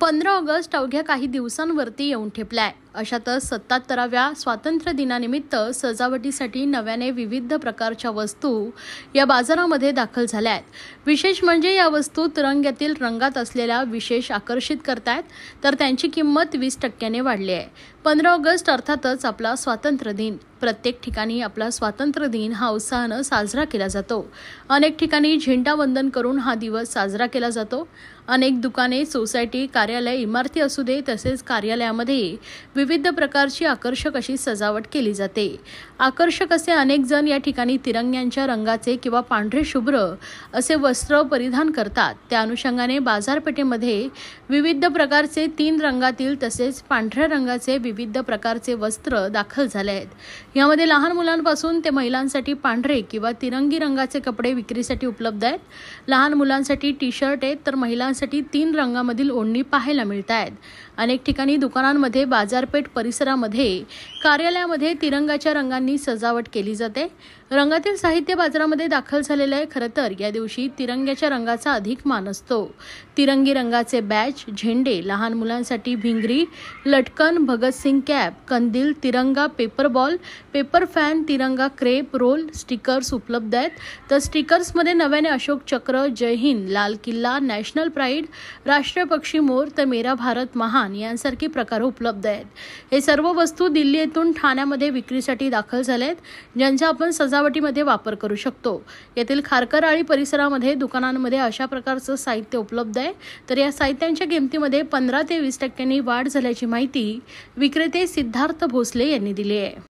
15 August अवघ्या काही दिवसांवरती येऊन ठेपलाय. अशातच 77व्या स्वातंत्र्य दिनानिमित्त सजावटीसाठी नव्याने विविध प्रकारच्या वस्तू या बाजारामध्ये दाखल झाल्या आहेत. विशेष म्हणजे या वस्तू तिरंग्यातील रंगात असलेल्या विशेष आकर्षित करतायत, तर त्यांची किंमत 20% वाढली आहे. 15 ऑगस्ट अर्थातच आपला स्वातंत्र्य दिन. प्रत्येक ठिकाणी आपला स्वातंत्र्य दिन हा उत्साहानं साजरा केला जातो. अनेक ठिकाणी झेंडावंदन करून हा दिवस साजरा केला जातो. अनेक दुकाने, सोसायटी, कार्यालय, इमारती असू दे, तसेच कार्यालयामध्ये विविध प्रकारची आकर्षक अशी सजावट केली जाते. आकर्षक असे अनेक जण या ठिकाणी तिरंग्यांच्या रंगाचे किंवा पांढरे शुभ्र असे वस्त्र परिधान करतात. त्या अनुषंगाने बाजारपेठेमध्ये विविध प्रकारचे 3 रंगातील तसेच पांढऱ्या रंगाचे विविध प्रकारचे वस्त्र दाखल झाले आहेत. यामध्ये लहान मुलांपासून ते महिलांसाठी पांढरे किंवा तिरंगी रंगाचे कपडे विक्रीसाठी उपलब्ध आहेत. लहान मुलांसाठी टी-शर्ट आहेत, तर महिलांसाठी 3 रंगामधील ओढणी पाहायला मिळत आहेत. अनेक ठिकाणी दुकानांमध्ये, बाजारपेठ परिसरामध्ये, कार्यालयामध्ये तिरंगाच्या रंगांनी सजावट केली जाते. रंगातील साहित्य बाजारामध्ये दाखल झालेलं आहे. खरं तर या दिवशी तिरंग्याच्या रंगाचा अधिक मान असतो. तिरंगी रंगाचे बॅच, झेंडे, लहान मुलांसाठी भिंगरी, लटकन, भगतसिंग कॅप, कंदील, तिरंगा, पेपर बॉल, पेपर फॅन, तिरंगा क्रेप, रोल, स्टिकर्स उपलब्ध आहेत. तर स्टिकर्समध्ये नव्याने अशोक चक्र, जय हिंद, लाल किल्ला, नॅशनल प्राईड, राष्ट्रीय पक्षी मोर, तर मेरा भारत महान यांसारखे प्रकार उपलब्ध आहेत. हे सर्व वस्तू दिल्ली येथून ठाण्यामध्ये विक्रीसाठी दाखल झाले आहेत, ज्यांचा आपण सजावटीमध्ये वापर करू शकतो. येथील खारकरआळी परिसरामध्ये दुकानांमध्ये अशा प्रकारचं साहित्य उपलब्ध आहे. तर या साहित्यांच्या किमतीमध्ये 15 ते 20% वाढ झाल्याची माहिती विक्रेते सिद्धार्थ भोसले यांनी दिली आहे.